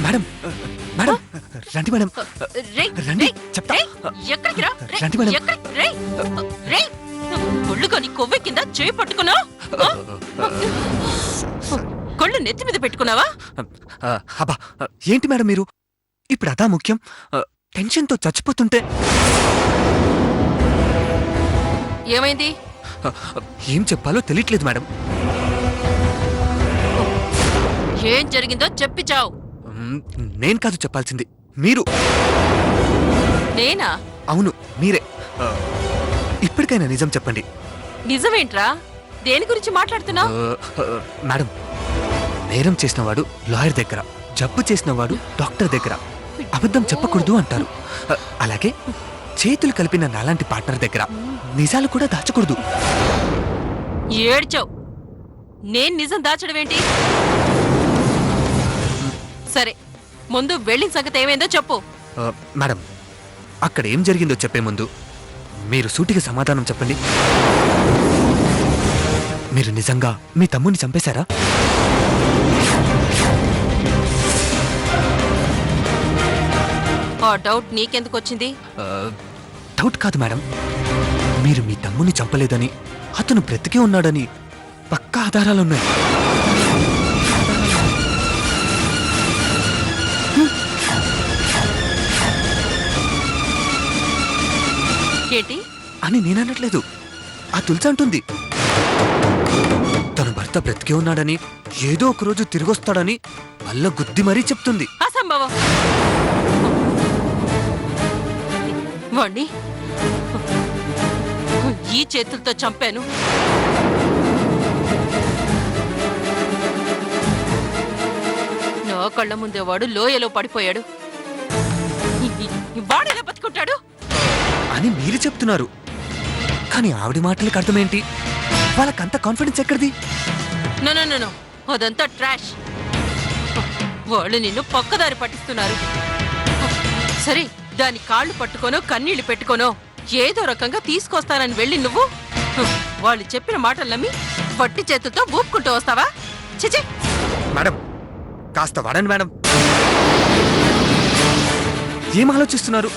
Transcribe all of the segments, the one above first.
Madam madam రండి madam రండి చెప్తా రండి మేడం ఒళ్ళుకొని కొవ్వె కింద చేయి పట్టుకున్నా కొళ్ళు నెత్తి మీద పెట్టుకున్నావా? అబ్బా ఏంటి మేడం మీరు ఇప్పుడు అదా ముఖ్యం. టెన్షన్తో చచ్చిపోతుంటే ఏమైంది? ఏం చెప్పాలో తెలియట్లేదు మేడం. ఏం జరిగిందో చెప్పి చావు. నేను కాదు చెప్పాల్సింది, మీరు. నేనా? అవును మీరే. ఇప్పటికైనా నిజం చెప్పండి. నిజమేంట్రా? దేని గురించి మాట్లాడుతున్నావు? మేడం, నేరం చేసినవాడు లాయర్ దగ్గర, జబ్బు చేసినవాడు డాక్టర్ దగ్గర. అబద్ధం చెప్పకూడదు అంటారు. అలాగే చేతులు కలిపిన నాలాంటి పార్ట్నర్ దగ్గర నిజాలు కూడా దాచకూడదు. ఏడ్చావు. నేను నిజం దాచడమేంటి? సరే, ముందు వెళ్ళిన సంగతి ఏమైందో చెప్పు. మేడం, అక్కడ ఏం జరిగిందో చెప్పే ముందు మీరు సూటిగా సమాధానం చెప్పండి. మీరు నిజంగా మీ తమ్ముడిని చంపేశారా? ఆ డౌట్ నీకెందుకు వచ్చింది? డౌట్ కాదు మేడం, మీరు మీ తమ్ముడిని చంపలేదని, అతను బ్రతికే ఉన్నాడని పక్కా ఆధారాలున్నాయి. ఏంటి అని నేననట్లేదు, ఆ తులసి అంటుంది. తన భర్త బ్రతికే ఉన్నాడని, ఏదో ఒకరోజు తిరిగొస్తాడని వల్ల గుద్ది మరీ చెప్తుంది. అసంభవం. వాణ్ణి ఈ చేతులతో చంపాను. నా కళ్ళ ముందే వాడు లోయలో పడిపోయాడు. వాడేలా బతుకుంటాడు అని మీరు చెప్తున్నారు, కానీ ఆవిడ మాటలకు అర్థమేంటి? వాళ్ళకంత కాన్ఫిడెన్స్ ఎక్కడిది? నో, అదంతా ట్రాష్. వాళ్ళు నిన్ను పక్కదారి పట్టిస్తున్నారు. సరే, దాని కాళ్ళు పట్టుకోనో కన్నీళ్లు పెట్టుకోనో ఏదో రకంగా తీసుకొస్తానని వెళ్ళి నువ్వు వాళ్ళు చెప్పిన మాటలు నమ్మి వట్టి చేతులతో ఊపుకుంటూ వస్తావా? చిచి మేడం, కాస్త వాడండి మేడం. ఏం ఆలోచిస్తున్నారు?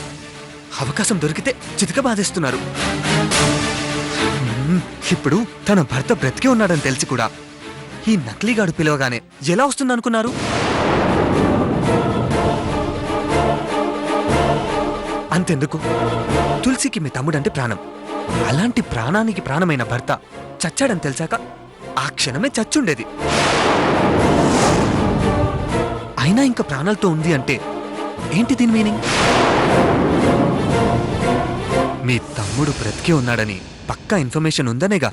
అవకాశం దొరికితే చితక బాధేస్తున్నారు. ఇప్పుడు తన భర్త బ్రతికే ఉన్నాడని తెలిసి కూడా ఈ నకిలీగాడు పిలవగానే ఎలా వస్తుందనుకున్నారు? అంతెందుకు, తులసికి మీ తమ్ముడంటే ప్రాణం. అలాంటి ప్రాణానికి ప్రాణమైన భర్త చచ్చాడని తెలిసాక ఆ క్షణమే చచ్చుండేది. అయినా ఇంకా ప్రాణాలతో ఉంది అంటే ఏంటి దీని మీనింగ్? మీ తమ్ముడు బ్రతికే ఉన్నాడని పక్కా ఇన్ఫర్మేషన్ ఉందనేగా.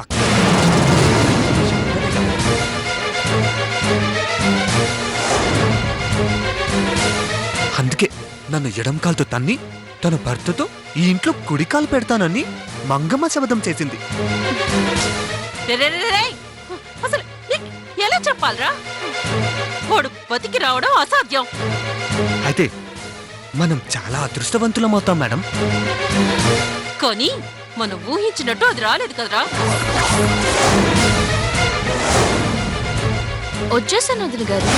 అందుకే నన్ను ఎడంకాలతో తన్ని తన భర్తతో ఈ ఇంట్లో కుడికాలు పెడతానని మంగమ్మ శబదం చేసింది. అసలు ఎలా చెప్పాలరా? వాడు బతికి రావడం అసాధ్యం. అయితే మనం చాలా అదృష్టవంతులమవుతాం మేడం. కానీ మనం ఊహించినట్టు అది రాలేదు కదరా. వచ్చేసాను వదిన గారు.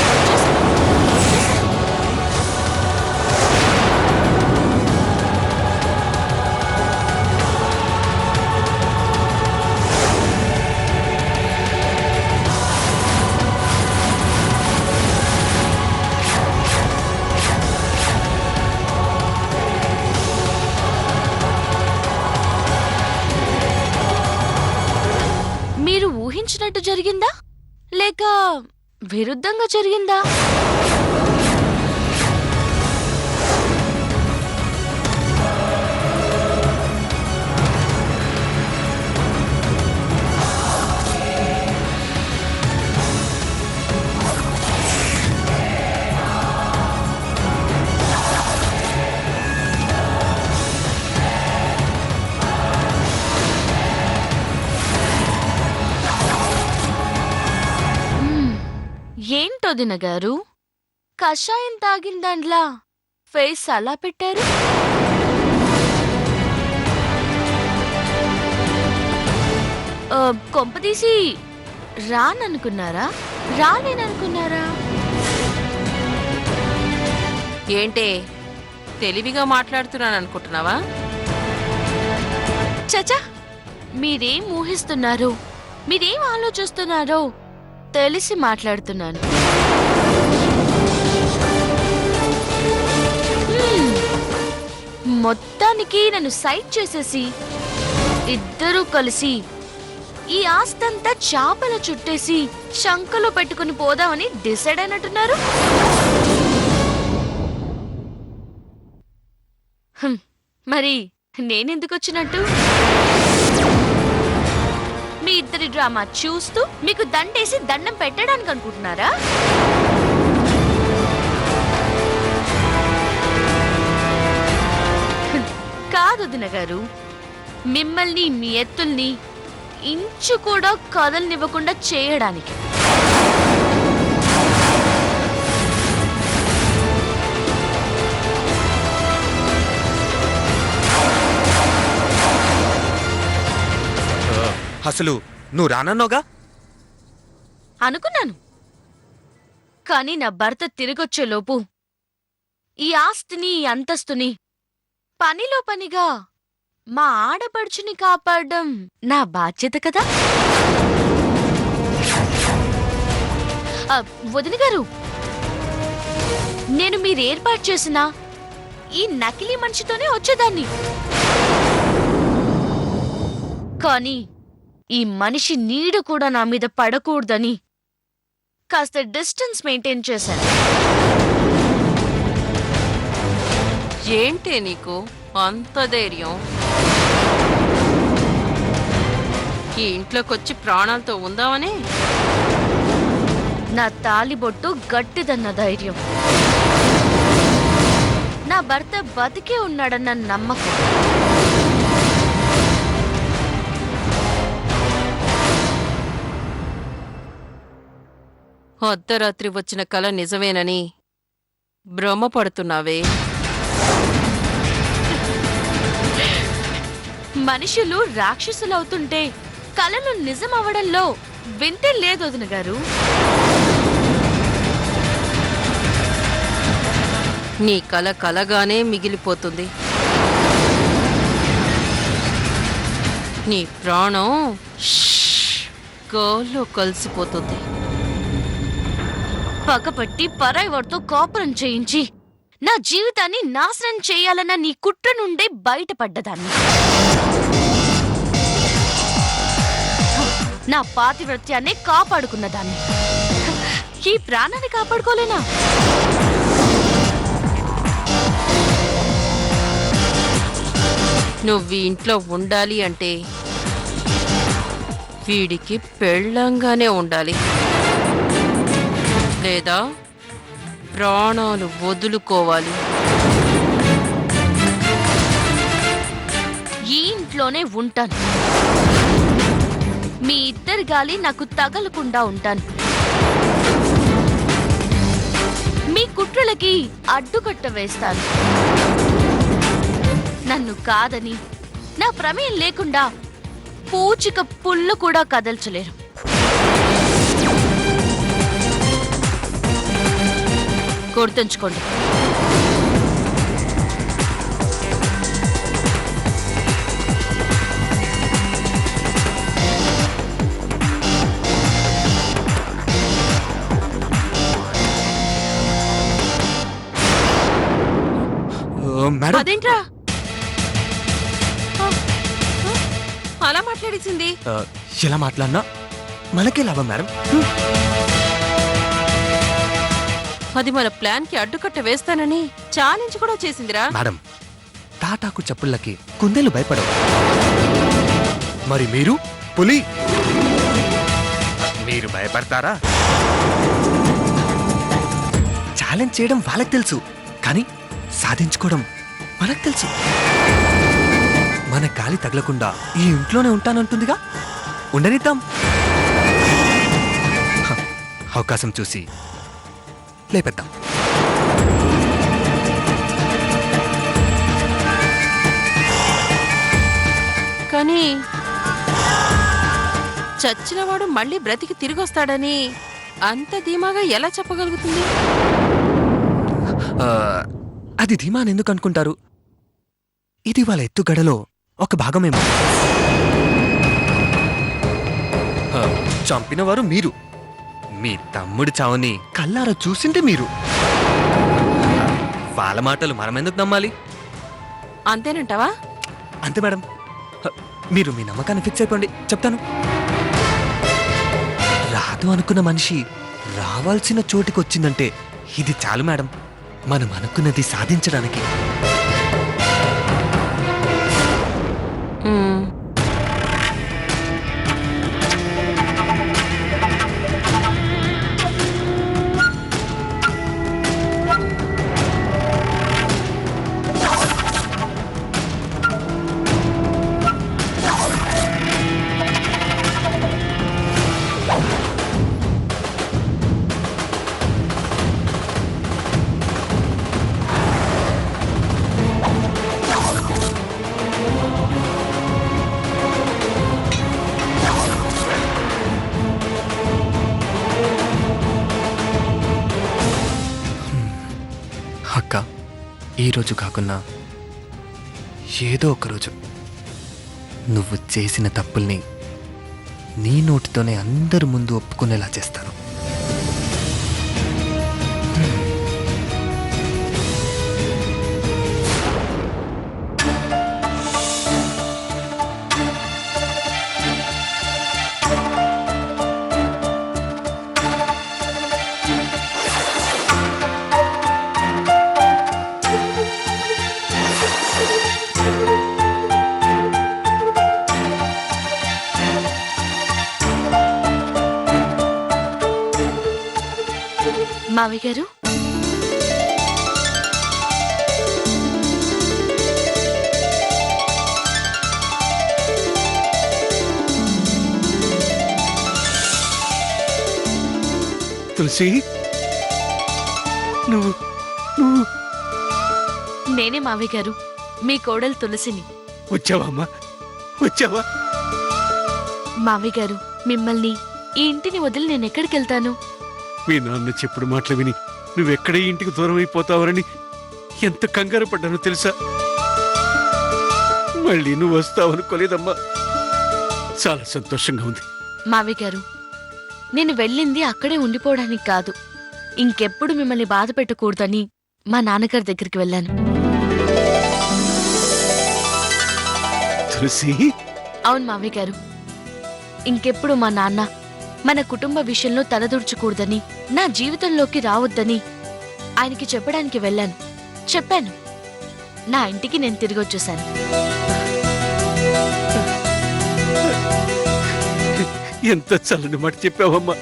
మీరు ఊహించినట్టు జరిగిందా లేక విరుద్ధంగా జరిగిందా? ఏంటో దినగారు, కషాయం తాగిన దాంట్లా ఫేస్ అలా పెట్టారు? కొంపదీసి రాననుకున్నారా రాలేననుకున్నారా? ఏంటే తెలివిగా మాట్లాడుతున్నాను అనుకుంటున్నావా? చచా, మీరేం ఊహిస్తున్నారో మీరేం ఆలోచిస్తున్నారో తెలిసి మాట్లాడుతున్నాను. మొత్తానికి నన్ను సైట్ చేసేసి ఇద్దరూ కలిసి ఈ ఆస్తంతా చాపల చుట్టేసి శంకలో పెట్టుకుని పోదామని డిసైడ్ అయినట్టున్నారు. మరి నేనెందుకు వచ్చినట్టు? మీ ఇద్దరి డ్రామా చూస్తూ మీకు దండేసి దండం పెట్టడానికి అనుకుంటున్నారా? కాదు వదిన గారు, మిమ్మల్ని మీ ఎత్తుల్ని ఇంచు కూడా కదలనివ్వకుండా చేయడానికి. అసలు నువ్వు రానన్నావుగా? అనుకున్నాను, కానీ నా భర్త తిరిగొచ్చేలోపు ఈ ఆస్తిని ఈ అంతస్తుని పనిలో పనిగా మా ఆడపడుచుని కాపాడడం నా బాధ్యత కదా. వదిన గారు, నేను మీరు ఏర్పాటు చేసిన ఈ నకిలీ మనిషితోనే వచ్చేదాన్ని, కానీ ఈ మనిషి నీడ కూడా నా మీద పడకూడదని కాస్త డిస్టెన్స్ మెయింటైన్ చేశాను. ఏంటే నీకు అంత ధైర్యం? ఈ ఇంట్లోకొచ్చి ప్రాణాలతో ఉందామని? నా తాలిబొట్టు గట్టిదన్న ధైర్యం, నా భర్త బతికే ఉన్నాడన్న నమ్మకం. అర్ధరాత్రి వచ్చిన కల నిజమేనని భ్రమపడుతున్నావే? మనుషులు రాక్షసులవుతుంటే కలలు నిజమవడంలో వింతే లేదు వదిన గారు. నీ కల కలగానే మిగిలిపోతుంది. నీ ప్రాణం గాల్లో కలిసిపోతుంది. పగపట్టి పరాయి వాడితో కాపురం చేయించి నా జీవితాన్ని నాశనం చేయాలన్న నీ కుట్ర నుండే బయటపడ్డదాన్ని. నా పాతివ్రత్యాన్నే కాపాడుకున్నదాన్ని. ఈ ప్రాణాన్ని కాపాడుకోలేనా? నువ్వు ఇంట్లో ఉండాలి అంటే వీడికి పెళ్ళంగానే ఉండాలి, లేదా ప్రాణాలు వదులుకోవాలి. ఈ ఇంట్లోనే ఉంటాను. మీ ఇద్దరి గాలి నాకు తగలకుండా ఉంటాను. మీ కుట్రలకి అడ్డుకట్ట వేస్తాను. నన్ను కాదని నా ప్రమేయం లేకుండా పూచిక పుల్లు కూడా కదల్చలేరు. గుర్తుంచుకోండి. మేడం, అదేంట్రా అలా మాట్లాడేసింది? ఎలా మాట్లాడినా మనకే లాభం మేడం. అది మన ప్లాన్ కి అడ్డుకట్ట వేస్తానని ఛాలెంజ్ కూడా చేసిందిరా. మేడం, తాటాకు చప్పుళ్ళకి కుందేలు భయపడవు. మరి మీరు పులి, మీరు భయపడతారా? ఛాలెంజ్ చేయడం వాళ్ళకి తెలుసు, కానీ సాధించుకోవడం మనకు తెలుసు. మన గాలి తగలకుండా ఈ ఇంట్లోనే ఉంటానంటుందిగా, ఉండనిద్దాం. అవకాశం చూసి లేపేద్దాం. కానీ చచ్చినవాడు మళ్ళీ బ్రతికి తిరిగొస్తాడని అంత ధీమాగా ఎలా చెప్పగలుగుతుంది? ఆ, అది ధీమా అని ఎందుకు అనుకుంటారు? ఇది వాళ్ళ ఎత్తుగడలో ఒక భాగమేమో. ఆ, చంపినవారు మీరు. మీ తమ్ముడి చావుని కల్లారా చూసిందే మీరు. వాళ్ళ మాటలు మనమెందుకు నమ్మాలి? అంతేనంటావా? అంతే మేడం. మీరు మీ నమ్మకాన్ని ఫిక్స్ అయిపోండి, చెప్తాను. రాదు అనుకున్న మనిషి రావాల్సిన చోటికి వచ్చిందంటే ఇది చాలు మేడం, మనం అనుకున్నది సాధించడానికి. మ్మ్. అక్క, ఈరోజు కాకున్నా ఏదో ఒక రోజు నువ్వు చేసిన తప్పుల్ని నీ నోటితోనే అందరి ముందు ఒప్పుకునేలా చేస్తాను. మావి గారు, తులసి, నువ్వు నువ్వు నేనే మావి గారు, మీ కోడలు తులసిని. వచ్చావా అమ్మా? వచ్చావా? మావి గారు, మిమ్మల్ని ఈ ఇంటిని వదిలి నేను ఎక్కడికి వెళ్తాను? మీ నాన్న చెప్పుడు మాటలు విని నువ్వెక్కడే ఇంటికి దూరం అయిపోతావని ఎంత కంగారు పడ్డానో తెలుసా? మళ్ళీ నువ్వు వస్తావనుకోలేదమ్మా. చాలా సంతోషంగా ఉంది. మావి గారు, నేను వెళ్ళింది అక్కడే ఉండిపోవడానికి కాదు, ఇంకెప్పుడు మిమ్మల్ని బాధ పెట్టకూడదని మా నాన్నగారి దగ్గరికి వెళ్ళాను. తులసి, అవును మావి గారు, ఇంకెప్పుడు మా నాన్న మన కుటుంబ విషయంలో తలదూర్చకూడదని, నా జీవితంలోకి రావద్దని ఆయనకి చెప్పడానికి వెళ్ళాను. చెప్పాను. నా ఇంటికి నేను తిరిగి వచ్చేశాను. ఎంత చల్లని మాట చెప్పావమ్మా.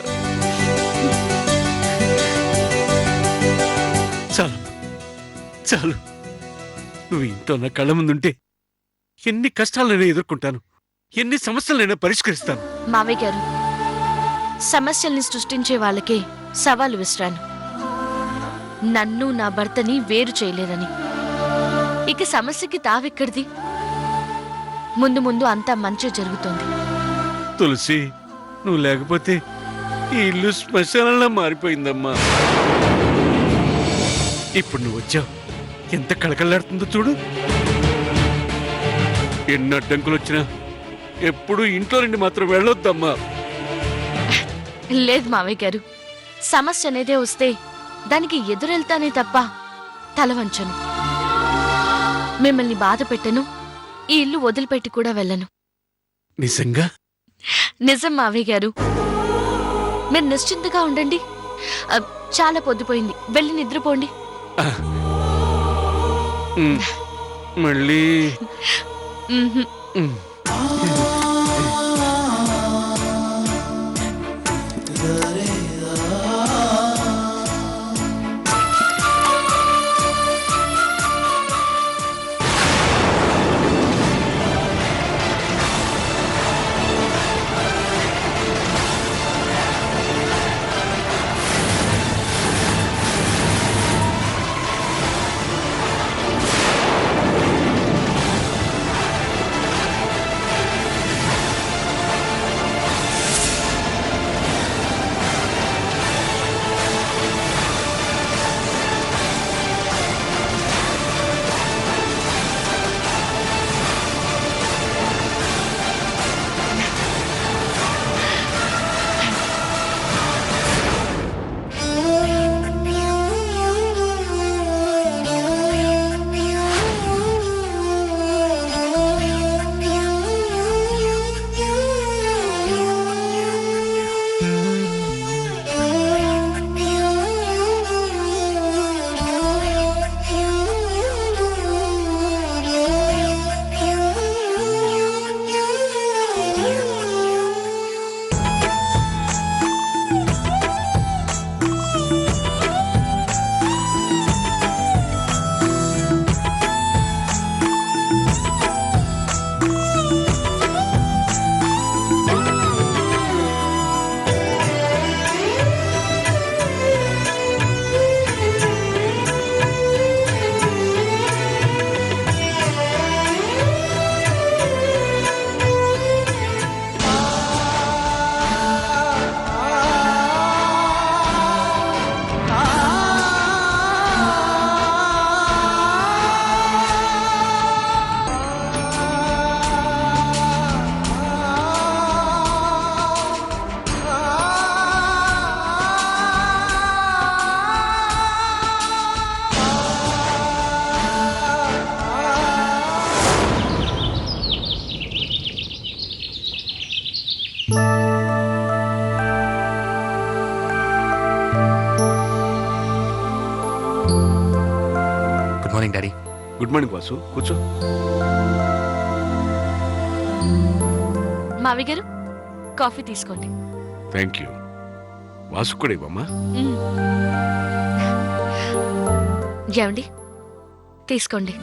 చాలు చాలు, నువ్వు ఇంట్లో నా కళ్ళ ముందుంటే ఎన్ని కష్టాలైనా ఎదుర్కొంటాను, ఎన్ని సమస్యలైనా పరిష్కరిస్తాను. మావయ్య గారు, సమస్యల్ని సృష్టించే వాళ్ళకే సవాలు విసిరాను. నన్ను నా భర్తని వేరు చేయలేరని. ఇక సమస్యకి తావెక్కడిది? ముందు ముందు అంతా మంచి జరుగుతోంది. తులసి, నువ్వు లేకపోతే ఈ ఇల్లు శ్మశానంలా మారిపోయిందమ్మా. ఇప్పుడు నువ్వు వచ్చావు, ఎంత కళకళలాడుతుందో చూడు. ఎన్ని అడ్డంకులు వచ్చినా ఎప్పుడు ఇంట్లో నుండి మాత్రం వెళ్ళొద్దమ్మా. లేదు మావయ్య గారు, సమస్య అనేదే వస్తే దానికి ఎదురెళ్తానే తప్ప తలవంచను. మిమ్మల్ని బాధ పెట్టను, ఈ ఇల్లు వదిలిపెట్టి కూడా వెళ్ళను. నిజంగా? నిజం మావయ్య గారు. మీరు నిశ్చింతగా ఉండండి. చాలా పొద్దుపోయింది, వెళ్ళి నిద్రపోండి. మళ్ళీ మ్మ్హ్మ్. Good morning daddy. Good morning Vasu, కూర్చో. మావి గారు కాఫీ తీసుకోండి. Thank you. వాసు కూడా ఇవ్వమ్మా. మ్మ్. ఏమండి తీసుకోండి.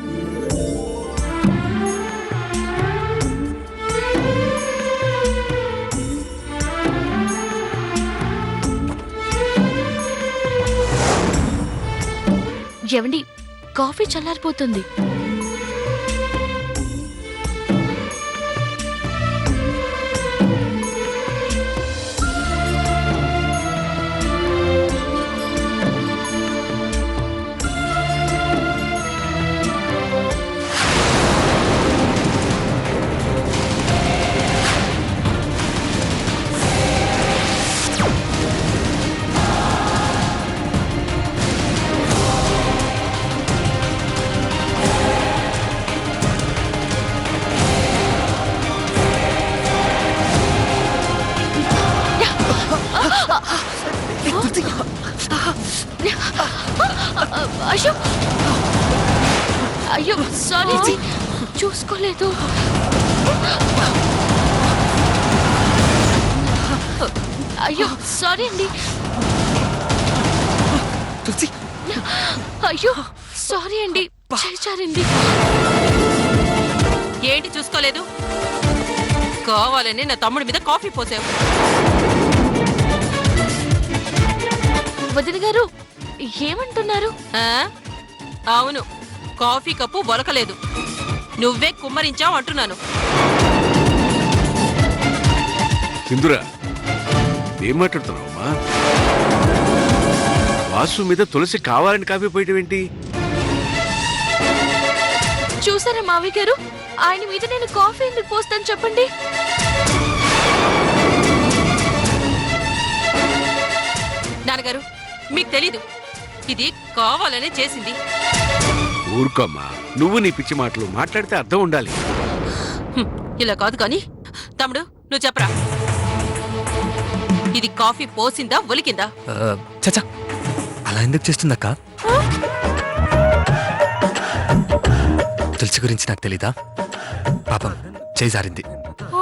ఏమండి కాఫీ చల్లారిపోతుంది. అయ్యో అయ్యో సారీ అండి, చూసుకోలేదు. అయ్యో సారీ అండి. తులసి, అయ్యో సారీ అండి, చేచారండి. ఏంటి చూసుకోలేదు? కావాలని నా తమ్ముడి మీద కాఫీ పోసావు. వదిన గారు ఏమంటున్నారు? ఆ? అవును, కాఫీ కప్పు బొలకలేదు, నువ్వే కుమ్మరించావు అంటున్నాను. సింధురా, ఏం మాట్లాడుతున్నావమ్మా? వాసు మీద తులసి కావాలని కాఫీ పోయటం ఏంటి? చూసారా మావి గారు, ఆయన మీద నేను కాఫీ ఎందుకు పోస్తాను చెప్పండి. నాన్నగారు, మీకు తెలీదు, ఇది కావాలనే చేసింది. ఊరుకోమ్మా, నువ్వు నీ పిచ్చి మాటలు మాట్లాడితే అర్థం ఉండాలి. ఇలా కాదు కానీ తమ్ముడు నువ్వు చెప్పరా, ఇది కాఫీ పోసిందా ఒలికిందా? చచ్చా, అలా ఎందుకు చేస్తుందక్క? తులసి గురించి నాకు తెలీదా? పాపం చేజారింది. ఓ